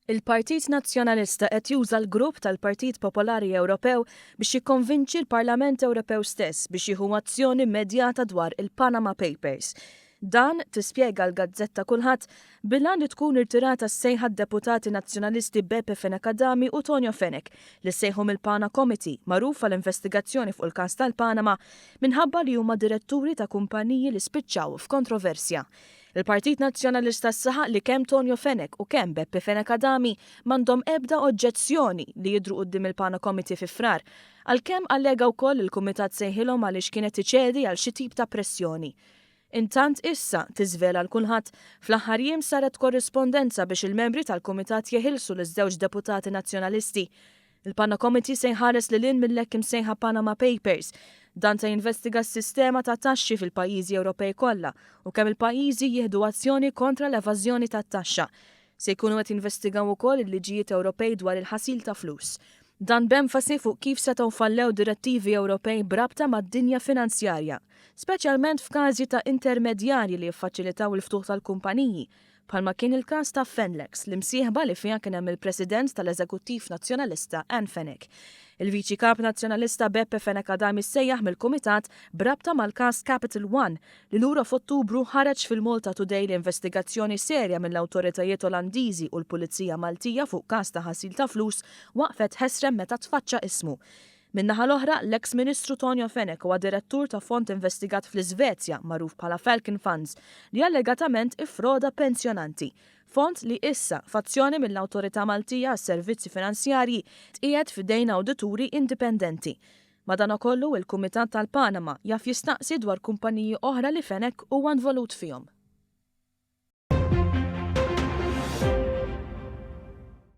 Il-Partit Nazzjonalista qed juża l-grupp tal-Partit Popolari Ewropew biex jikkonvinċi l-Parlament Ewropew stess biex jieħu azzjoni immedjata dwar il-Panama Papers. Dan tispjega l-Gazzetta Kulħadd bilan li tkun irtirata s-sejħa deputati nazzjonalisti Beppe Fenekadami u Tonio Fenek li sejħhom il-Pana Committee magħruf għall-investigazzjoni fuq il-każ tal-Panama minħabba li huma diretturi ta' kumpaniji li spiċċaw f'kontroversja. Il-Partit Nazzjonalista saħaq li kemm Tonio Fenek u kemm Beppe Fenekadami m'għandhom ebda oġġezzjoni li jidhru quddiem il-Pana Committee fi frar, għalkemm allega wkoll il-Kumitat sejħilhom għaliex kienet iċedi għal xi tip ta' pressjoni. Intant issa tiżvela l kulħadd fl-aħħar jiem saret korrispondenza biex il-membri tal-Kumitat jeħilsu l-żewġ deputati nazzjonalisti. Il-Pana Committee se jħares lil mill-hekk imsejħa Panama Papers. Dan se jinvestiga s-sistema ta' taxxi fil-pajjiżi Ewropej kollha u kemm il-pajjiżi jieħdu azzjoni kontra l-evażjoni tat-taxxa. Se jkunu qed jinvestigaw ukoll il-liġijiet Ewropej dwar il-ħasil ta' flus. Dan b'enfasi fuq kif setgħu fallew direttivi Ewropej brabta mad-dinja finanzjarja, speċjalment f'każi ta' intermedjarji li jiffaċilitaw il-ftuħ tal-kumpaniji, bħalma kien il-każ ta' Fenlex li msieħba li fiha kien hemm il-President tal-Eżekuttiv Nazzjonalista Anne Fenek. Il-Viċi Kap Nazzjonalista Beppe Fenekadami sejjaħ mill-Kumitat brabta mal-każ Capital One li lura f'Ottubru ħareġ fil-Malta Today l-investigazzjoni serja mill-awtoritajiet Olandiżi u l-Pulizija Maltija fuq każ ta' ħasil ta' flus waqfet ħesrem meta tfaċċa ismu. Min-naħa l-oħra, l-eks Ministru Tonio Fenek huwa direttur ta' fond investigat fl-Iżvezja magħruf bħala Falcon Funds li allegatament iffroda pensjonanti. Fond li issa fazzjoni mill-Awtorità Maltija għas-Servizzi Finanzjarji tqiegħed f'idejn awdituri indipendenti. Madankollu il-Kumitat tal-Panama jaf jistaqsi dwar kumpaniji oħra li Fenek huwa involut fihom.